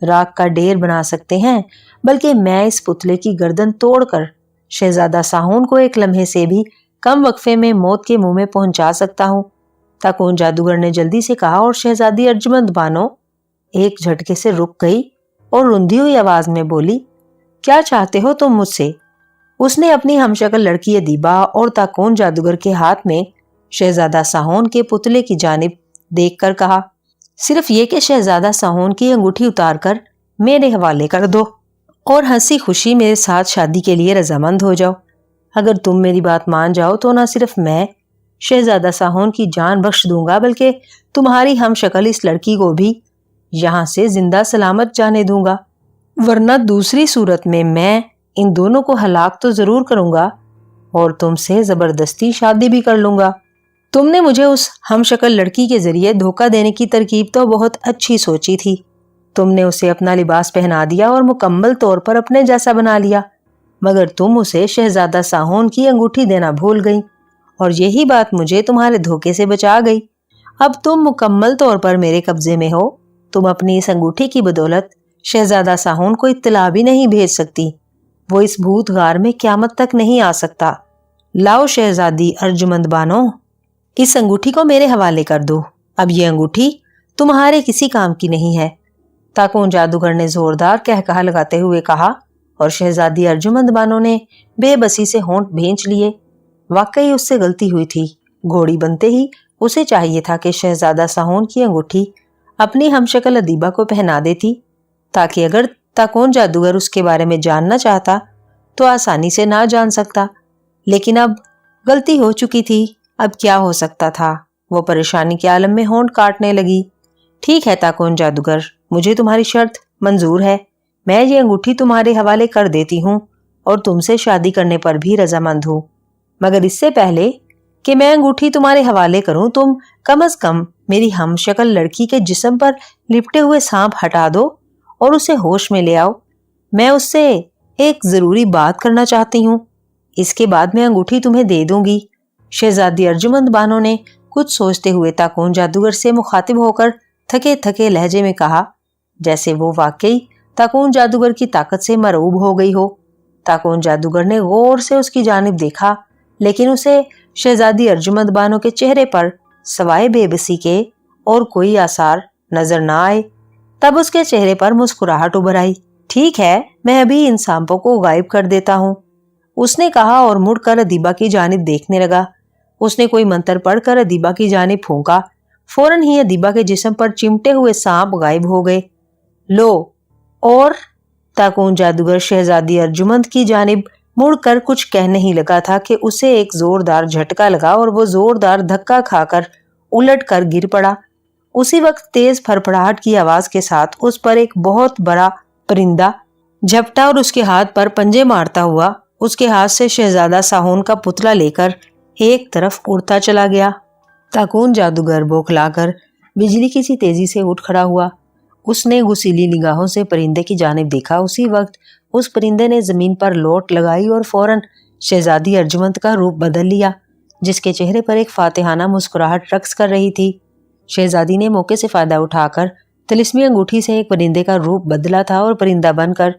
راکھ کا ڈیر بنا سکتے ہیں، بلکہ میں اس پتلے کی گردن توڑ کر شہزادہ ساہون کو ایک لمحے سے بھی کم وقفے میں موت کے منہ میں پہنچا سکتا ہوں۔ تاکون جادوگر نے جلدی سے کہا، اور شہزادی ارجمند بانو ایک جھٹکے سے رک گئی اور رندھی ہوئی آواز میں بولی، کیا چاہتے ہو تم مجھ سے؟ اس نے اپنی ہم شکل لڑکی ادیبہ اور تاکون جادوگر کے ہاتھ میں شہزادہ ساہون کے پتلے کی جانب دیکھ کر کہا، صرف یہ کہ شہزادہ ساہون کی انگوٹھی اتار کر میرے حوالے کر دو اور ہنسی خوشی میرے ساتھ شادی کے لیے رضامند ہو جاؤ۔ اگر تم میری بات مان جاؤ تو نہ صرف میں شہزادہ ساہون کی جان بخش دوں گا، بلکہ تمہاری ہم شکل اس لڑکی کو بھی یہاں سے زندہ سلامت جانے دوں گا، ورنہ دوسری صورت میں ان دونوں کو ہلاک تو ضرور کروں گا اور تم سے زبردستی شادی بھی کر لوں گا۔ تم نے مجھے اس ہم شکل لڑکی کے ذریعے دھوکہ دینے کی ترکیب تو بہت اچھی سوچی تھی۔ تم نے اسے اپنا لباس پہنا دیا اور مکمل طور پر اپنے جیسا بنا لیا، مگر تم اسے شہزادہ ساہون کی انگوٹھی دینا بھول گئی، اور یہی بات مجھے تمہارے دھوکے سے بچا گئی۔ اب تم مکمل طور پر میرے قبضے میں ہو۔ تم اپنی اس انگوٹھی کی بدولت شہزادہ ساہون کو اطلاع بھی نہیں بھیج سکتی۔ وہ اس بھوت غار میں قیامت تک نہیں آ سکتا۔ لاؤ شہزادی ارجمند بانو، اس انگوٹھی کو میرے حوالے کر دو۔ اب یہ انگوٹھی تمہارے کسی کام کی نہیں ہے۔ ताकून जादूगर ने जोरदार कहकहा लगाते हुए कहा, और शहजादी अर्जुमंद बानो ने बेबसी से होंठ भींच लिए। वाकई उससे गलती हुई थी। घोड़ी बनते ही उसे चाहिए था कि शहजादा साहोन की अंगूठी अपनी हमशक्ल अदीबा को पहना देती, ताकि अगर ताकून जादूगर उसके बारे में जानना चाहता तो आसानी से ना जान सकता। लेकिन अब गलती हो चुकी थी, अब क्या हो सकता था। वो परेशानी के आलम में होंठ काटने लगी। ठीक है ताकून जादूगर, मुझे तुम्हारी शर्त मंजूर है। मैं ये अंगूठी तुम्हारे हवाले कर देती हूँ और तुमसे शादी करने पर भी रजामंद हूँ। मगर इससे पहले कि मैं अंगूठी तुम्हारे हवाले करूं, तुम कम अज कम मेरी हमशक्ल लड़की के जिस्म पर लिपटे हुए सांप हटा दो और उसे होश में ले आओ। मैं उससे एक जरूरी बात करना चाहती हूँ। इसके बाद मैं अंगूठी तुम्हें दे दूंगी। शहजादी अर्जुमंद बानो ने कुछ सोचते हुए ताकून जादूगर से मुखातिब होकर थके थके लहजे में कहा, जैसे वो वाकई ताकून जादूगर की ताकत से मरऊब हो गई हो। ताकून जादूगर ने गौर से उसकी जानिब देखा, लेकिन उसे शहजादी अर्जुमंद बानो के चेहरे पर सवाए बेबसी के और कोई आसार नजर ना आए। तब उसके चेहरे पर मुस्कुराहट उभर आई। ठीक है, मैं अभी इन सांपों को गायब कर देता हूँ, उसने कहा और मुड़कर अदीबा की जानिब देखने लगा। उसने कोई मंत्र पढ़कर अदीबा की जानिब फूंका। फौरन ही अदीबा के जिस्म पर चिमटे हुए सांप गायब हो गए। लो, और ताकून जादूगर शहजादी अर्जुमंद की जानिब मुड़कर कुछ कह नहीं लगा था कि उसे एक जोरदार झटका लगा और वो जोरदार धक्का खाकर उलट कर गिर पड़ा। उसी वक्त तेज फड़फड़ाहट की आवाज के साथ उस पर एक बहुत बड़ा परिंदा झपटा और उसके हाथ पर पंजे मारता हुआ उसके हाथ से शहजादा साहोन का पुतला लेकर एक तरफ उड़ता चला गया। ताकून जादूगर बौखलाकर बिजली की सी तेजी से उठ खड़ा हुआ। उसने गुस्सीली निगाहों से परिंदे की जानिब देखा। उसी वक्त उस परिंदे ने जमीन पर लोट लगाई और फौरन शहजादी अर्जुमंद का रूप बदल लिया, जिसके चेहरे पर एक फातिहाना मुस्कुराहट रक्स कर रही थी। शहजादी ने मौके से फायदा उठाकर तिलिस्मी अंगूठी से एक परिंदे का रूप बदला था और परिंदा बनकर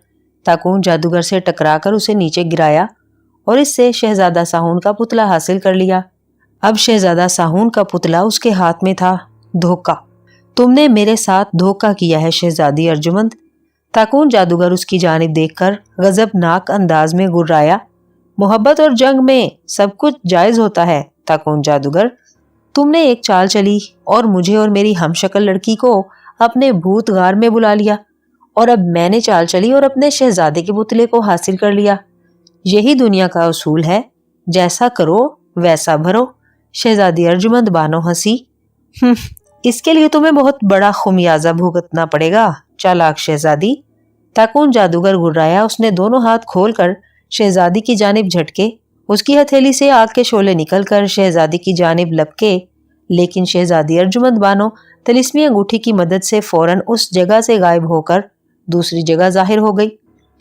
ताकून जादूगर से टकराकर उसे नीचे गिराया और इससे शहजादा साहून का पुतला हासिल कर लिया। अब शहजादा साहून का पुतला उसके हाथ में था। धोखा, तुमने मेरे साथ धोखा किया है शहजादी अर्जुमंद। ताकून जादूगर उसकी जानिब देखकर गजबनाक अंदाज में गुर्राया। मोहब्बत और जंग में सब कुछ जायज होता है ताकून जादूगर। तुमने एक चाल चली और मुझे और मेरी हमशक्ल लड़की को अपने भूतगार में बुला लिया, और अब मैंने चाल चली और अपने शहजादे के पुतले को हासिल कर लिया। यही दुनिया का उसूल है, जैसा करो वैसा भरो। शहजादी अर्जुमंद बानो हंसी। इसके लिए तुम्हें बहुत बड़ा खुमियाजा भुगतना पड़ेगा चालाक शहजादी। ताकून जादूगर गुर्राया। उसने दोनों हाथ खोलकर शहजादी की जानिब झटके। उसकी हथेली से आग के शोले निकलकर शहजादी की जानिब लपके, लेकिन शहजादी अर्जुमंद बानो तिलिस्मी अंगूठी की मदद से फौरन उस जगह से गायब होकर दूसरी जगह जाहिर हो गई।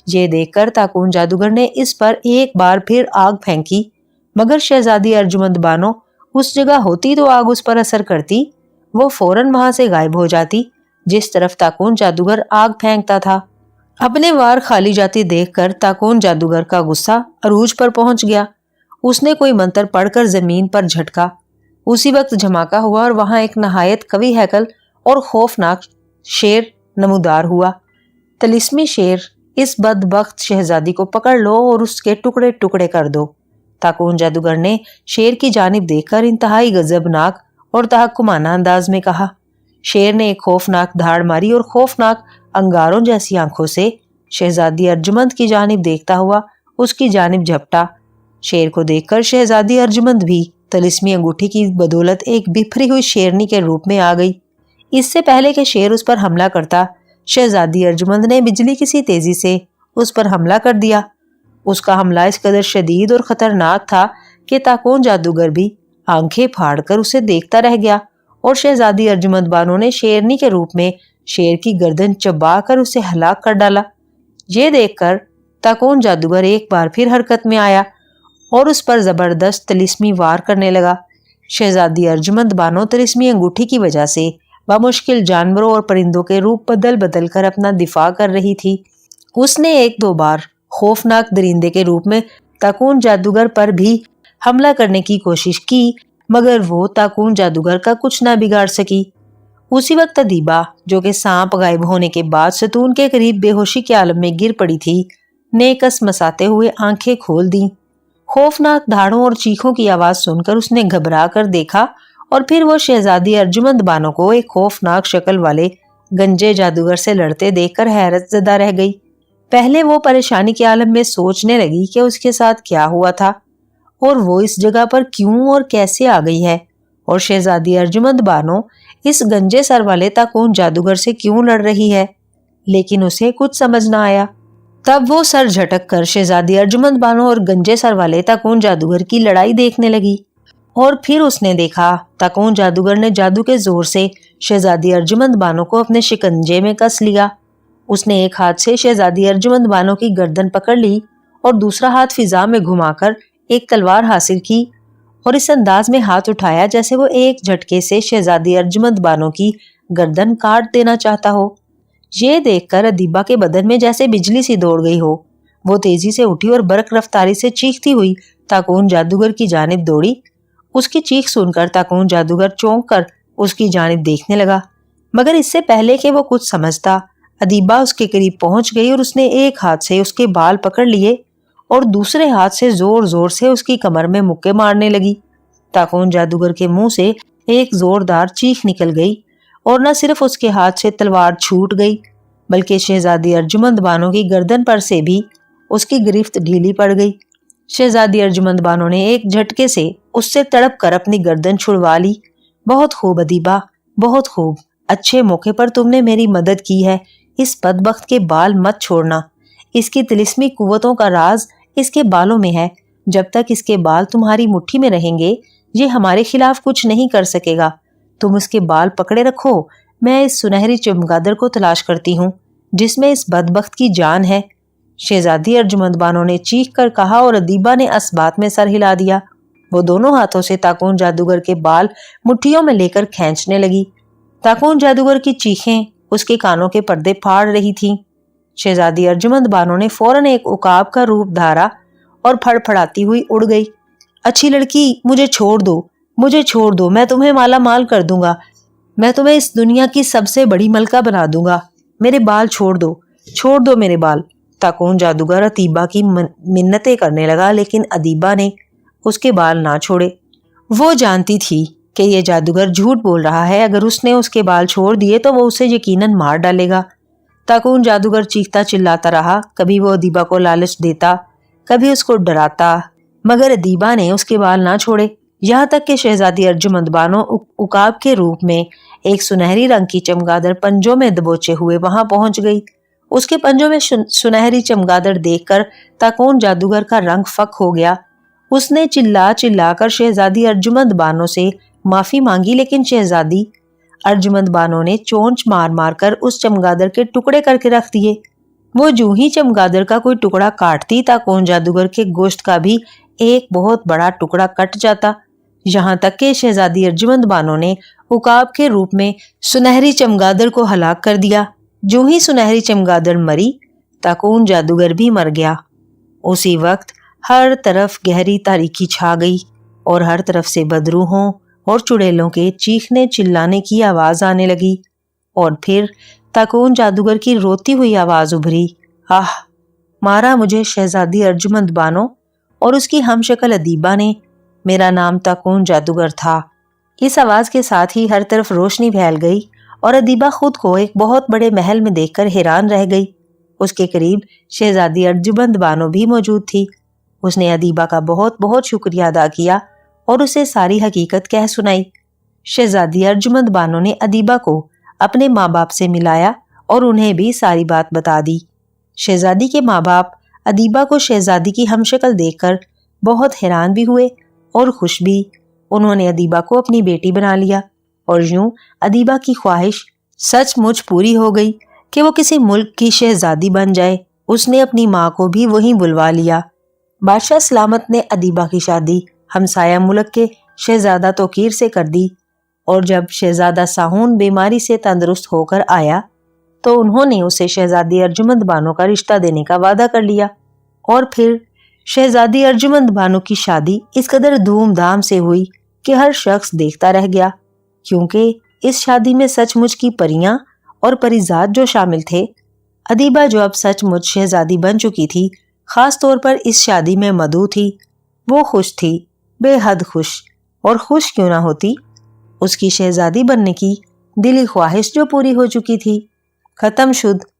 ये देखकर ताकून जादूगर ने इस पर एक बार फिर आग फेंकी, मगर शहजादी अर्जुमंद बानो उस जगह होती तो आग उस पर असर करती। वो फौरन वहां से गायब हो जाती जिस तरफ ताकून जादूगर आग फेंकता था। अपने वार खाली जाती देखकर ताकून जादूगर का गुस्सा अरूज पर पहुंच गया। उसने कोई मंत्र पढ़कर जमीन पर झटका। उसी वक्त धमाका हुआ और वहां एक नहायत कवि हैकल और खौफनाक शेर नमूदार हुआ। तिलिस्मी शेर, इस बदबख्त शहजादी को पकड़ लो और उसके टुकड़े टुकड़े कर दो। ताकून जादूगर ने शेर की जानिब देखकर इंतहाई गजबनाक और तहकुमाना अंदाज में कहा। शेर ने एक खौफनाक धाड़ मारी और खौफनाक अंगारों जैसी आंखों से शहजादी अर्जुमंद की जानिब देखता हुआ उसकी जानिब झपटा। शेर को देखकर शहजादी अर्जुमंद भी तिलिस्मी अंगूठी की बदौलत एक बिखरी हुई शेरनी के रूप में आ गई। इससे पहले कि शेर उस पर हमला करता, शहजादी अर्जुमंद ने बिजली की सी तेजी से उस पर हमला कर दिया। उसका हमला इस कदर शदीद और खतरनाक था कि ताकून जादूगर भी आंखें फाड़कर उसे देखता रह गया, और शहजादी अर्जुमंद बानो ने शेरनी के रूप में शेर की गर्दन चबाकर उसे हलाक कर डाला। ये देखकर ताकून जादूगर एक बार फिर हरकत में आया और उस पर जबरदस्त तिलिस्मी वार करने लगा। शहजादी अर्जुमंद बानो तिलिस्मी अंगूठी की वजह से बामुश्किल जानवरों और परिंदों के रूप बदल बदल कर अपना दिफा कर रही थी। उसने एक दो बार खौफनाक दरिंदे के रूप में ताकून जादूगर पर भी हमला करने की कोशिश की, मगर वो ताकून जादूगर का कुछ ना बिगाड़ सकी। उसी वक्त अदीबा, जो कि सांप गायब होने के बाद सतून के करीब बेहोशी के आलम में गिर पड़ी थी, ने कसमसाते हुए आंखें खोल दी। खौफनाक धाड़ों और चीखों की आवाज सुनकर उसने घबरा कर देखा और फिर वो शहजादी अर्जुमंद बानो को एक खौफनाक शक्ल वाले गंजे जादूगर से लड़ते देखकर हैरत ज़दा रह गई। पहले वो परेशानी के आलम में सोचने लगी कि उसके साथ क्या हुआ था और वो इस जगह पर क्यों और कैसे आ गई है, और शहजादी अर्जुमंद बानो इस गंजे सर वाले ताकून जादूगर से क्यों लड़ रही है। लेकिन उसे कुछ समझ ना आया। तब वो सर झटक कर शहजादी अर्जुमंद बानो और गंजे सर वाले ताकून जादूगर की लड़ाई देखने लगी। और फिर उसने देखा ताकून जादूगर ने जादू के जोर से शहजादी अर्जुमंद बानो को अपने शिकंजे में कस लिया। उसने एक हाथ से शहजादी अर्जुमंद बानो की गर्दन पकड़ ली और दूसरा हाथ फिजा में घुमाकर एक तलवार हासिल की और इस अंदाज में हाथ उठाया जैसे वो एक झटके से शहजादी अर्जुमंद बानो की गर्दन काट देना चाहता हो। ये देखकर अदीबा के बदन में जैसे बिजली सी दौड़ गई हो। वो तेजी से उठी और बरक रफ्तारी से चीखती हुई ताकून जादूगर की जानिब दौड़ी। उसकी चीख सुनकर ताकून जादूगर चौंक कर उसकी जानिब देखने लगा, मगर इससे पहले कि वो कुछ समझता, अदीबा उसके करीब पहुंच गई और उसने एक हाथ से उसके बाल पकड़ लिए और दूसरे हाथ से जोर जोर से उसकी कमर में मुक्के मारने लगी। ताकून जादूगर के मुंह से एक जोरदार चीख निकल गई और न सिर्फ उसके हाथ से तलवार छूट गई, बल्कि शहजादी अर्जुमंद बानो की गर्दन पर से भी उसकी गिरफ्त ढीली पड़ गई। शहजादी अर्जुमंद बानो ने एक झटके से उससे तड़प कर अपनी गर्दन छुड़वा ली। बहुत खूब अदीबा, बहुत खूब, अच्छे मौके पर तुमने मेरी मदद की है। इस बदबख्त के बाल मत छोड़ना। इसकी तिलिस्मी कुव्वतों का राज इसके बालों में है। जब तक इसके बाल तुम्हारी मुट्ठी में रहेंगे, ये हमारे खिलाफ कुछ नहीं कर सकेगा। तुम उसके बाल पकड़े रखो, मैं इस सुनहरी चमगादड़ को तलाश करती हूँ जिसमें इस बदबख्त की जान है। शहजादी अर्जुमंद बानो ने चीख कर कहा और अदीबा ने असबात में सर हिला दिया। वो दोनों हाथों से ताकून जादूगर के बाल मुट्ठियों में लेकर खींचने लगी। ताकून जादूगर की चीखें उसके कानों के पर्दे फाड़ रही थीं। शहजादी अर्जुमंद बानो ने फौरन एक उकाब का रूप धारा और फड़फड़ाती हुई उड़ गई। अच्छी लड़की, मुझे छोड़ दो, मुझे छोड़ दो, मैं तुम्हें माला माल कर दूंगा, मैं तुम्हें इस दुनिया की सबसे बड़ी मलका बना दूंगा। मेरे बाल छोड़ दो मेरे बाल। ताकून जादूगर अदीबा की मिन्नतें करने लगा, लेकिन अदीबा ने उसके बाल ना छोड़े। वो जानती थी कि ये जादूगर झूठ बोल रहा है। अगर उसने उसके बाल छोड़ दिए तो वो उसे यकीनन मार डालेगा। ताकून जादूगर चीखता चिल्लाता रहा। कभी वो अदीबा को लालच देता, कभी उसको डराता, मगर अदीबा ने उसके बाल ना छोड़े। यहाँ तक कि शहजादी अर्जुमंद बानो उकाब के रूप में एक सुनहरी रंग की चमगादड़ पंजों में दबोचे हुए वहां पहुंच गई। उसके पंजों में सुनहरी चमगादड़ देखकर ताकून जादूगर का रंग फक हो गया। उसने चिल्ला चिल्ला कर शहजादी अर्जुमंद बानो से माफी मांगी, लेकिन शहजादी अर्जुमंद बानो ने चोंच मार मार कर उस चमगादड़ के टुकड़े करके रख दिए। वो जूं ही चमगादड़ का कोई टुकड़ा काटती, ताकून जादूगर के गोश्त का भी एक बहुत बड़ा टुकड़ा कट जाता। यहाँ तक कि शहजादी अर्जुमंद बानो ने उकाब के रूप में सुनहरी चमगादड़ को हलाक कर दिया। जो ही सुनहरी चमगादड़ मरी, ताकून जादूगर भी मर गया। उसी वक्त हर तरफ गहरी तारीकी छा गई और हर तरफ से बदरूहों और चुड़ैलों के चीखने चिल्लाने की आवाज आने लगी। और फिर ताकून जादूगर की रोती हुई आवाज उभरी, आह, मारा मुझे शहजादी अर्जुमंद बानो और उसकी हमशक्ल अदीबा ने। मेरा नाम ताकून जादूगर था। इस आवाज के साथ ही हर तरफ रोशनी फैल गई और अदीबा खुद को एक बहुत बड़े महल में देखकर हैरान रह गई। उसके करीब शहजादी अर्जुमंद बानो भी मौजूद थी। उसने अदीबा का बहुत बहुत शुक्रिया अदा किया और उसे सारी हकीकत कह सुनाई। शहजादी अर्जुमंद बानो ने अदीबा को अपने माँ बाप से मिलाया और उन्हें भी सारी बात बता दी। शहजादी के माँ बाप अदीबा को शहजादी की हमशक्ल देखकर बहुत हैरान भी हुए और खुश भी। उन्होंने अदीबा को अपनी बेटी बना लिया और यूं अदीबा की ख्वाहिश सचमुच पूरी हो गई कि वो किसी मुल्क की शहजादी बन जाए। उसने अपनी माँ को भी वहीं बुलवा लिया। बादशाह सलामत ने अदीबा की शादी हमसाया मुल्क के शहजादा तोकीर से कर दी और जब शहजादा साहून बीमारी से तंदुरुस्त होकर आया तो उन्होंने उसे शहजादी अर्जुमंद बानो का रिश्ता देने का वादा कर लिया। और फिर शहजादी अर्जुमंद बानो की शादी इस कदर धूमधाम से हुई कि हर शख्स देखता रह गया, क्योंकि اس شادی میں سچ مچ کی پریاں اور پریزاد جو شامل تھے۔ ادیبہ جو اب سچ مچ شہزادی بن چکی تھی، خاص طور پر اس شادی میں مدعو تھی۔ وہ خوش تھی، بے حد خوش، اور خوش کیوں نہ ہوتی، اس کی شہزادی بننے کی دلی خواہش جو پوری ہو چکی تھی۔ ختم شد